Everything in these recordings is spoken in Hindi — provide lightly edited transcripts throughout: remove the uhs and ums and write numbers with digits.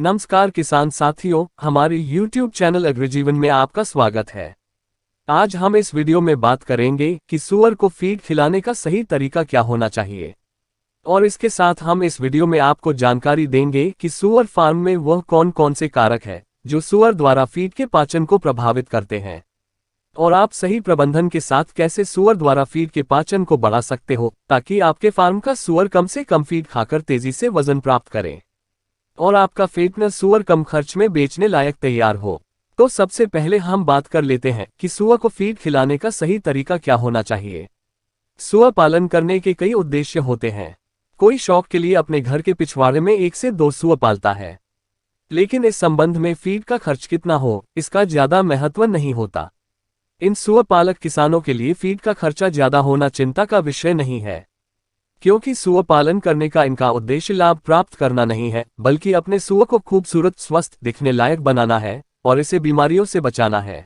नमस्कार किसान साथियों, हमारे YouTube चैनल एग्रीजीवन में आपका स्वागत है। आज हम इस वीडियो में बात करेंगे कि सूअर को फीड खिलाने का सही तरीका क्या होना चाहिए। और इसके साथ हम इस वीडियो में आपको जानकारी देंगे कि सूअर फार्म में वह कौन कौन से कारक है जो सूअर द्वारा फीड के पाचन को प्रभावित करते हैं, और आप सही प्रबंधन के साथ कैसे सूअर द्वारा फीड के पाचन को बढ़ा सकते हो ताकि आपके फार्म का सूअर कम से कम फीड खाकर तेजी से वजन प्राप्त करे और आपका फेटनेस सूअर कम खर्च में बेचने लायक तैयार हो। तो सबसे पहले हम बात कर लेते हैं कि सूअर को फीड खिलाने का सही तरीका क्या होना चाहिए। सूअर पालन करने के कई उद्देश्य होते हैं। कोई शौक के लिए अपने घर के पिछवाड़े में 1 से 2 सूअर पालता है, लेकिन इस संबंध में फीड का खर्च कितना हो इसका ज्यादा महत्व नहीं होता। इन सूअर पालक किसानों के लिए फीड का खर्चा ज्यादा होना चिंता का विषय नहीं है, क्योंकि सूअर पालन करने का इनका उद्देश्य लाभ प्राप्त करना नहीं है, बल्कि अपने सूअर को खूबसूरत स्वस्थ दिखने लायक बनाना है और इसे बीमारियों से बचाना है।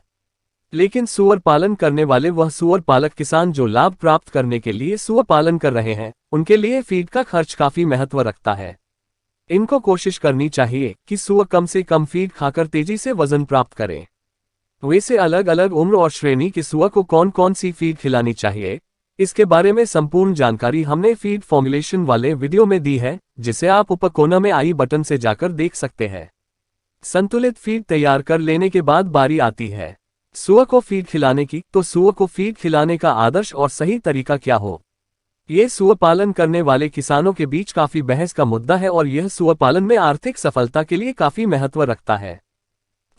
लेकिन सूअर पालन करने वाले वह सूअर पालक किसान जो लाभ प्राप्त करने के लिए सूअर पालन कर रहे हैं, उनके लिए फीड का खर्च काफी महत्व रखता है। इनको कोशिश करनी चाहिए कि सूअर कम से कम फीड खाकर तेजी से वजन प्राप्त करें। वैसे अलग अलग उम्र और श्रेणी के सूअर को कौन कौन सी फीड खिलानी चाहिए, इसके बारे में संपूर्ण जानकारी हमने फीड फॉर्मुलेशन वाले वीडियो में दी है, जिसे आप ऊपर कोना में आई बटन से जाकर देख सकते हैं। संतुलित फीड तैयार कर लेने के बाद बारी आती है सूअर को फीड खिलाने की। तो सूअर को फीड खिलाने का आदर्श और सही तरीका क्या हो, ये सूअर पालन करने वाले किसानों के बीच काफी बहस का मुद्दा है और यह सूअर पालन में आर्थिक सफलता के लिए काफी महत्व रखता है।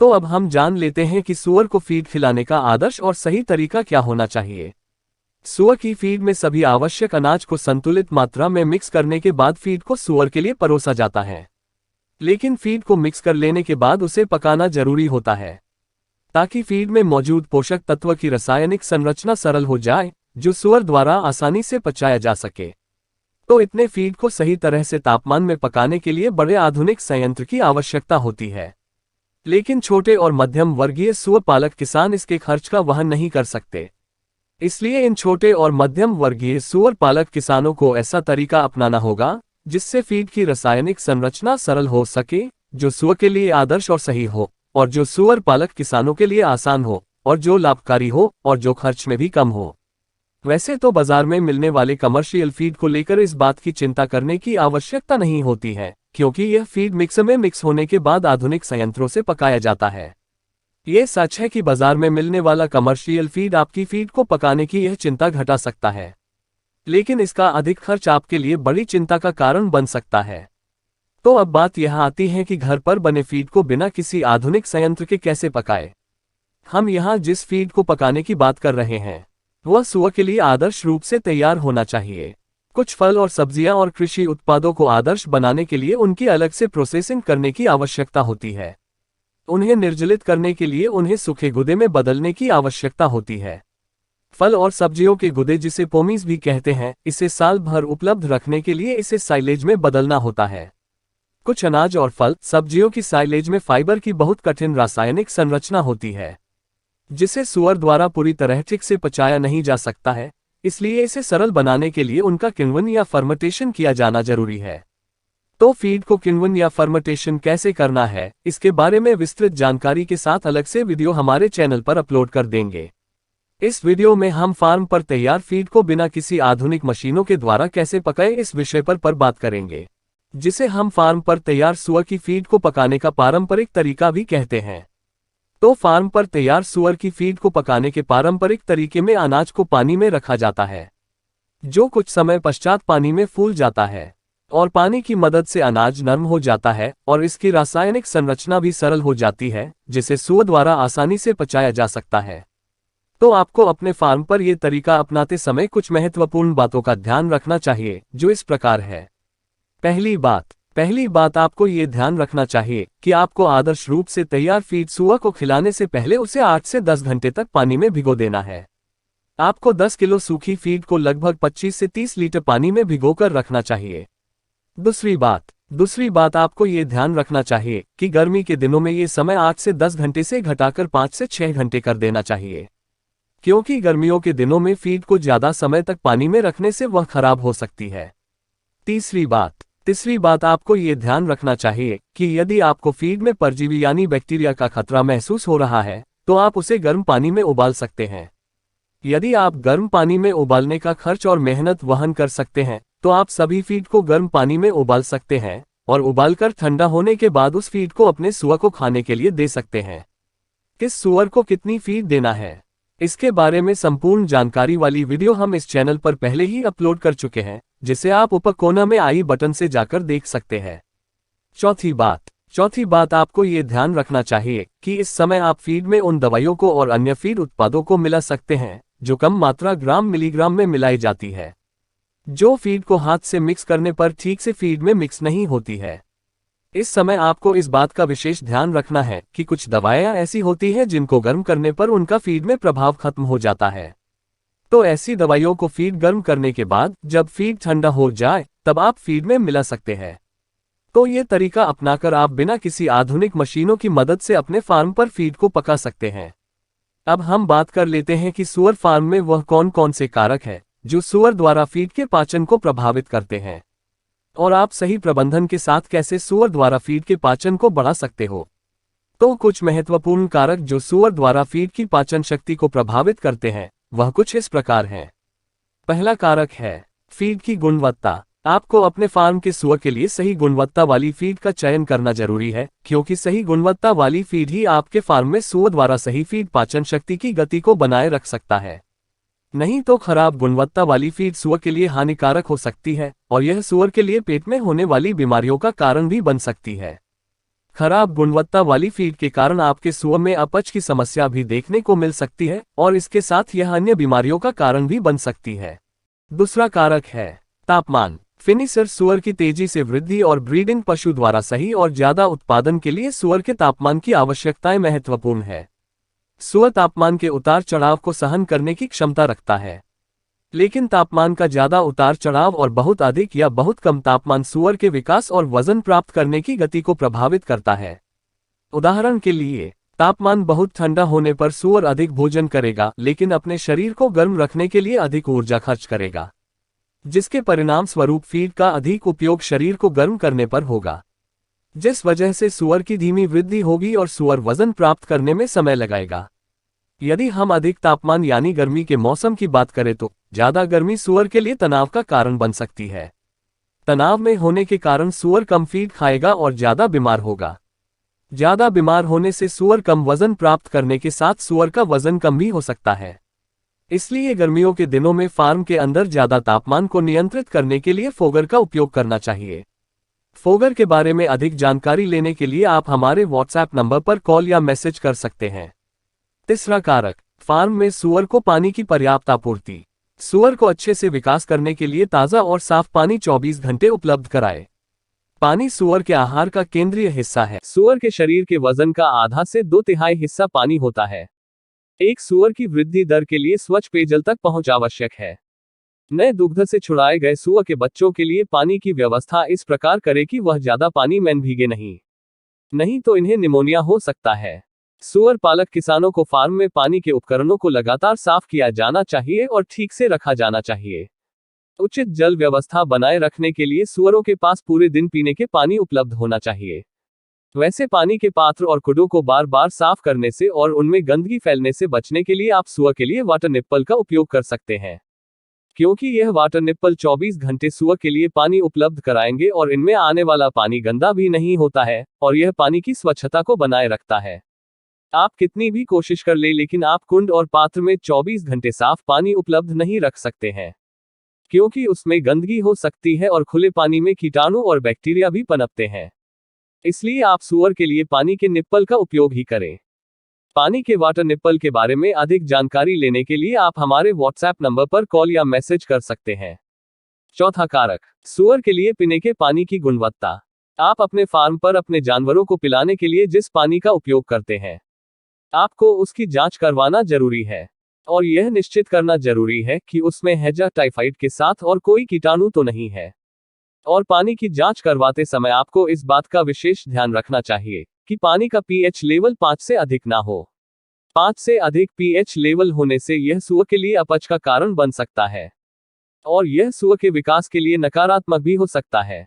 तो अब हम जान लेते हैं कि सूअर को फीड खिलाने का आदर्श और सही तरीका क्या होना चाहिए। सूअर की फीड में सभी आवश्यक अनाज को संतुलित मात्रा में मिक्स करने के बाद फीड को सूअर के लिए परोसा जाता है। लेकिन फीड को मिक्स कर लेने के बाद उसे पकाना जरूरी होता है, ताकि फीड में मौजूद पोषक तत्व की रासायनिक संरचना सरल हो जाए, जो सूअर द्वारा आसानी से पचाया जा सके। तो इतने फीड को सही तरह से तापमान में पकाने के लिए बड़े आधुनिक संयंत्र की आवश्यकता होती है। लेकिन छोटे और मध्यम वर्गीय सूअर पालक किसान इसके खर्च का वहन नहीं कर सकते। इसलिए इन छोटे और मध्यम वर्गीय सूअर पालक किसानों को ऐसा तरीका अपनाना होगा जिससे फीड की रासायनिक संरचना सरल हो सके, जो सूअर के लिए आदर्श और सही हो, और जो सूअर पालक किसानों के लिए आसान हो, और जो लाभकारी हो, और जो खर्च में भी कम हो। वैसे तो बाजार में मिलने वाले कमर्शियल फीड को लेकर इस बात की चिंता करने की आवश्यकता नहीं होती है, क्योंकि यह फीड मिक्सर में मिक्स होने के बाद आधुनिक संयंत्रों से पकाया जाता है। ये सच है कि बाजार में मिलने वाला कमर्शियल फीड आपकी फीड को पकाने की यह चिंता घटा सकता है, लेकिन इसका अधिक खर्च आपके लिए बड़ी चिंता का कारण बन सकता है। तो अब बात यह आती है कि घर पर बने फीड को बिना किसी आधुनिक संयंत्र के कैसे पकाएं। हम यहाँ जिस फीड को पकाने की बात कर रहे हैं वह सूअर के लिए आदर्श रूप से तैयार होना चाहिए। कुछ फल और सब्जियां और कृषि उत्पादों को आदर्श बनाने के लिए उनकी अलग से प्रोसेसिंग करने की आवश्यकता होती है। उन्हें निर्जलित करने के लिए उन्हें सूखे गुदे में बदलने की आवश्यकता होती है। फल और सब्जियों के गुदे, जिसे पोमीज भी कहते हैं, इसे साल भर उपलब्ध रखने के लिए इसे साइलेज में बदलना होता है। कुछ अनाज और फल सब्जियों की साइलेज में फाइबर की बहुत कठिन रासायनिक संरचना होती है, जिसे सूअर द्वारा पूरी तरह ठीक से पचाया नहीं जा सकता है। इसलिए इसे सरल बनाने के लिए उनका किण्वन या फर्मेंटेशन किया जाना जरूरी है। तो फीड को किण्वन या फर्मेंटेशन कैसे करना है, इसके बारे में विस्तृत जानकारी के साथ अलग से वीडियो हमारे चैनल पर अपलोड कर देंगे। इस वीडियो में हम फार्म पर तैयार फीड को बिना किसी आधुनिक मशीनों के द्वारा कैसे पकाए इस विषय पर बात करेंगे, जिसे हम फार्म पर तैयार सूअर की फीड को पकाने का पारंपरिक तरीका भी कहते हैं। तो फार्म पर तैयार सूअर की फीड को पकाने के पारंपरिक तरीके में अनाज को पानी में रखा जाता है, जो कुछ समय पश्चात पानी में फूल जाता है और पानी की मदद से अनाज नरम हो जाता है और इसकी रासायनिक संरचना भी सरल हो जाती है, जिसे सूअर द्वारा आसानी से पचाया जा सकता है। तो आपको अपने फार्म पर यह तरीका अपनाते समय कुछ महत्वपूर्ण बातों का ध्यान रखना चाहिए, जो इस प्रकार है। पहली बात आपको ये ध्यान रखना चाहिए कि आपको आदर्श रूप से तैयार फीड सूअर को खिलाने से पहले उसे 8 से 10 घंटे तक पानी में भिगो देना है। आपको 10 किलो सूखी फीड को लगभग 25 से 30 लीटर पानी में भिगोकर रखना चाहिए। दूसरी बात आपको ये ध्यान रखना चाहिए कि गर्मी के दिनों में ये समय 8 से 10 घंटे से घटाकर 5 से 6 घंटे कर देना चाहिए, क्योंकि गर्मियों के दिनों में फीड को ज्यादा समय तक पानी में रखने से वह खराब हो सकती है। तीसरी बात आपको ये ध्यान रखना चाहिए कि यदि आपको फीड में परजीवी यानी बैक्टीरिया का खतरा महसूस हो रहा है तो आप उसे गर्म पानी में उबाल सकते हैं। यदि आप गर्म पानी में उबालने का खर्च और मेहनत वहन कर सकते हैं तो आप सभी फीड को गर्म पानी में उबाल सकते हैं और उबालकर ठंडा होने के बाद उस फीड को अपने सुअर को खाने के लिए दे सकते हैं। किस सुअर को कितनी फीड देना है, इसके बारे में संपूर्ण जानकारी वाली वीडियो हम इस चैनल पर पहले ही अपलोड कर चुके हैं, जिसे आप ऊपर कोना में आई बटन से जाकर देख सकते हैं। चौथी बात आपको ये ध्यान रखना चाहिए कि इस समय आप फीड में उन दवाइयों को और अन्य फीड उत्पादों को मिला सकते हैं जो कम मात्रा ग्राम मिलीग्राम में मिलाई जाती है, जो फीड को हाथ से मिक्स करने पर ठीक से फीड में मिक्स नहीं होती है। इस समय आपको इस बात का विशेष ध्यान रखना है कि कुछ दवाएं ऐसी होती हैं जिनको गर्म करने पर उनका फीड में प्रभाव खत्म हो जाता है। तो ऐसी दवाइयों को फीड गर्म करने के बाद जब फीड ठंडा हो जाए तब आप फीड में मिला सकते हैं। तो ये तरीका अपनाकर आप बिना किसी आधुनिक मशीनों की मदद से अपने फार्म पर फीड को पका सकते हैं। अब हम बात कर लेते हैं कि सुअर फार्म में वह कौन कौन से कारक हैं जो सुअर द्वारा फीड के पाचन को प्रभावित करते हैं और आप सही प्रबंधन के साथ कैसे सुअर द्वारा फीड के पाचन को बढ़ा सकते हो। तो कुछ महत्वपूर्ण कारक जो सुअर द्वारा फीड की पाचन शक्ति को प्रभावित करते हैं वह कुछ इस प्रकार हैं। पहला कारक है फीड की गुणवत्ता। आपको अपने फार्म के सुअर के लिए सही गुणवत्ता वाली फीड का चयन करना जरूरी है, क्योंकि सही गुणवत्ता वाली फीड ही आपके फार्म में सुअर द्वारा सही फीड पाचन शक्ति की गति को बनाए रख सकता है। नहीं तो खराब गुणवत्ता वाली फीड सुअर के लिए हानिकारक हो सकती है और यह सुअर के लिए पेट में होने वाली बीमारियों का कारण भी बन सकती है। खराब गुणवत्ता वाली फीड के कारण आपके सुअर में अपच की समस्या भी देखने को मिल सकती है और इसके साथ यह अन्य बीमारियों का कारण भी बन सकती है। दूसरा कारक है तापमान। फिनिशर सुअर की तेजी से वृद्धि और ब्रीडिंग पशु द्वारा सही और ज्यादा उत्पादन के लिए सुअर के तापमान की आवश्यकताएं महत्वपूर्ण है। सुअर तापमान के उतार चढ़ाव को सहन करने की क्षमता रखता है, लेकिन तापमान का ज्यादा उतार चढ़ाव और बहुत अधिक या बहुत कम तापमान सुअर के विकास और वजन प्राप्त करने की गति को प्रभावित करता है। उदाहरण के लिए, तापमान बहुत ठंडा होने पर सुअर अधिक भोजन करेगा लेकिन अपने शरीर को गर्म रखने के लिए अधिक ऊर्जा खर्च करेगा, जिसके परिणाम स्वरूप फीड का अधिक उपयोग शरीर को गर्म करने पर होगा, जिस वजह से सुअर की धीमी वृद्धि होगी और सुअर वजन प्राप्त करने में समय लगाएगा। यदि हम अधिक तापमान यानी गर्मी के मौसम की बात करें तो ज्यादा गर्मी सुअर के लिए तनाव का कारण बन सकती है। तनाव में होने के कारण सुअर कम फीड खाएगा और ज्यादा बीमार होगा। ज्यादा बीमार होने से सुअर कम वजन प्राप्त करने के साथ सुअर का वजन कम भी हो सकता है। इसलिए गर्मियों के दिनों में फार्म के अंदर ज्यादा तापमान को नियंत्रित करने के लिए फोगर का उपयोग करना चाहिए। फोगर के बारे में अधिक जानकारी लेने के लिए आप हमारे व्हाट्सएप नंबर पर कॉल या मैसेज कर सकते हैं। तीसरा कारक, फार्म में सुअर को पानी की पर्याप्त आपूर्ति। सुअर को अच्छे से विकास करने के लिए ताज़ा और साफ पानी 24 घंटे उपलब्ध कराएं। पानी सुअर के आहार का केंद्रीय हिस्सा है। सुअर के शरीर के वजन का आधा से 2/3 हिस्सा पानी होता है। एक सुअर की वृद्धि दर के लिए स्वच्छ पेयजल तक पहुंच आवश्यक है। नए दुग्ध से छुड़ाए गए सुअर के बच्चों के लिए पानी की व्यवस्था इस प्रकार करें कि वह ज्यादा पानी में भीगे नहीं तो इन्हें निमोनिया हो सकता है। सुअर पालक किसानों को फार्म में पानी के उपकरणों को लगातार साफ किया जाना चाहिए और ठीक से रखा जाना चाहिए। उचित जल व्यवस्था बनाए रखने के लिए सुअरों के पास पूरे दिन पीने के पानी उपलब्ध होना चाहिए। वैसे पानी के पात्र और कुडों को बार बार साफ करने से और उनमें गंदगी फैलने से बचने के लिए आप सुअर के लिए वाटर निप्पल का उपयोग कर सकते हैं, क्योंकि यह वाटर निप्पल 24 घंटे सुअर के लिए पानी उपलब्ध कराएंगे और इनमें आने वाला पानी गंदा भी नहीं होता है और यह पानी की स्वच्छता को बनाए रखता है। आप कितनी भी कोशिश कर ले लेकिन आप कुंड और पात्र में 24 घंटे साफ पानी उपलब्ध नहीं रख सकते हैं, क्योंकि उसमें गंदगी हो सकती है और खुले पानी में कीटाणु और बैक्टीरिया भी पनपते हैं। इसलिए आप सुअर के लिए पानी के निप्पल का उपयोग ही करें। पानी के वाटर निप्पल के बारे में अधिक जानकारी लेने के लिए आप हमारे व्हाट्सएप नंबर पर कॉल या मैसेज कर सकते हैं। चौथा कारक, सुअर के लिए पीने के पानी की गुणवत्ता। आप अपने फार्म पर अपने जानवरों को पिलाने के लिए जिस पानी का उपयोग करते हैं, आपको उसकी जांच करवाना जरूरी है और यह निश्चित करना जरूरी है कि उसमें हैजा टाइफाइड के साथ और कोई कीटाणु तो नहीं है। और पानी की जांच करवाते समय आपको इस बात का विशेष ध्यान रखना चाहिए कि पानी का पीएच लेवल 5 से अधिक ना हो। 5 से अधिक पीएच लेवल होने से यह सुअर के लिए अपच का कारण बन सकता है और यह सुअर के विकास के लिए नकारात्मक भी हो सकता है।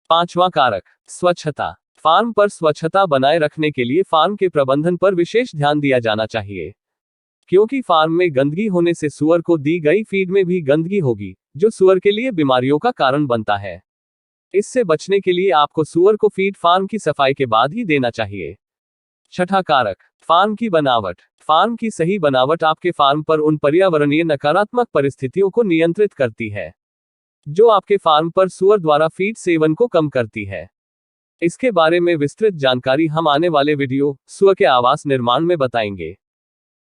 पांचवा कारक, स्वच्छता। फार्म पर स्वच्छता बनाए रखने के लिए फार्म के प्रबंधन पर विशेष ध्यान दिया जाना चाहिए, क्योंकि फार्म में गंदगी होने से सूअर को दी गई फीड में भी गंदगी होगी, जो सूअर के लिए बीमारियों का कारण बनता है। इससे बचने के लिए आपको सूअर को फीड फार्म की सफाई के बाद ही देना चाहिए। छठा कारक, फार्म की बनावट। फार्म की सही बनावट आपके फार्म पर उन पर्यावरणीय नकारात्मक परिस्थितियों को नियंत्रित करती है, जो आपके फार्म पर सूअर द्वारा फीड सेवन को कम करती है। इसके बारे में विस्तृत जानकारी हम आने वाले वीडियो सूअर के आवास निर्माण में बताएंगे।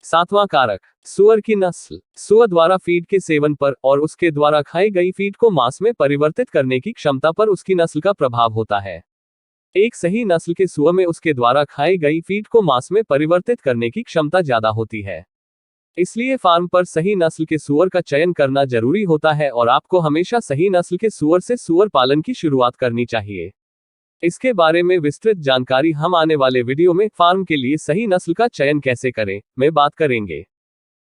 सातवां कारक, सूअर की नस्ल। सूअर द्वारा फीड के सेवन पर और उसके द्वारा खाई गई फीड को मांस में परिवर्तित करने की क्षमता पर उसकी नस्ल का प्रभाव होता है। एक सही नस्ल के सूअर में उसके द्वारा खाई गई फीड को मांस में परिवर्तित करने की क्षमता ज्यादा होती है। इसलिए फार्म पर सही नस्ल के सूअर का चयन करना जरूरी होता है और आपको हमेशा सही नस्ल के सूअर से सूअर पालन की शुरुआत करनी चाहिए। इसके बारे में विस्तृत जानकारी हम आने वाले वीडियो में फार्म के लिए सही नस्ल का चयन कैसे करें में बात करेंगे।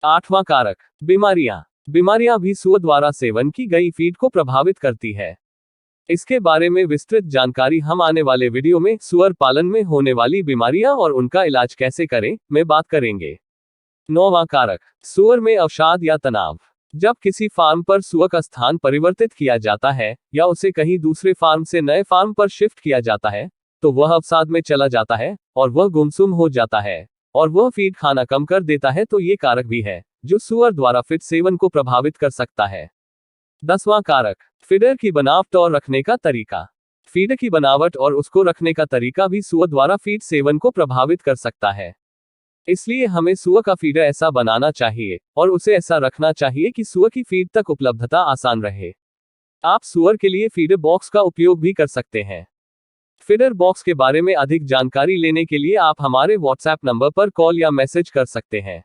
आठवां कारक, बीमारियां। बीमारियां भी सूअर द्वारा सेवन की गई फीड को प्रभावित करती है। इसके बारे में विस्तृत जानकारी हम आने वाले वीडियो में सूअर पालन में होने वाली बीमारियां और उनका इलाज कैसे करें में बात करेंगे। नौवां कारक, सूअर में अवसाद या तनाव। जब किसी फार्म पर सूअर का स्थान परिवर्तित किया जाता है या उसे कहीं दूसरे फार्म से नए फार्म पर शिफ्ट किया जाता है, तो वह अवसाद में चला जाता है और वह गुमसुम हो जाता है और वह फीड खाना कम कर देता है। तो ये कारक भी है जो सूअर द्वारा फीड सेवन को प्रभावित कर सकता है। 10वां कारक, फीडर की बनावट और रखने का तरीका। फीडर की बनावट और उसको रखने का तरीका भी सूअर द्वारा फीड सेवन को प्रभावित कर सकता है। इसलिए हमें सूअर का फीडर ऐसा बनाना चाहिए और उसे ऐसा रखना चाहिए कि सूअर की फीड तक उपलब्धता आसान रहे। आप सूअर के लिए फीडर बॉक्स का उपयोग भी कर सकते हैं। फीडर बॉक्स के बारे में अधिक जानकारी लेने के लिए आप हमारे व्हाट्सएप नंबर पर कॉल या मैसेज कर सकते हैं।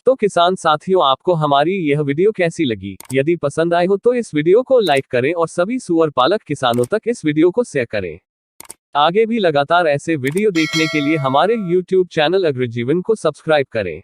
तो किसान साथियों, आपको हमारी यह वीडियो कैसी लगी? यदि पसंद आए हो तो इस वीडियो को लाइक करें और सभी सूअर पालक किसानों तक इस वीडियो को शेयर करें। आगे भी लगातार ऐसे वीडियो देखने के लिए हमारे YouTube चैनल एग्रीजीवन को सब्सक्राइब करें।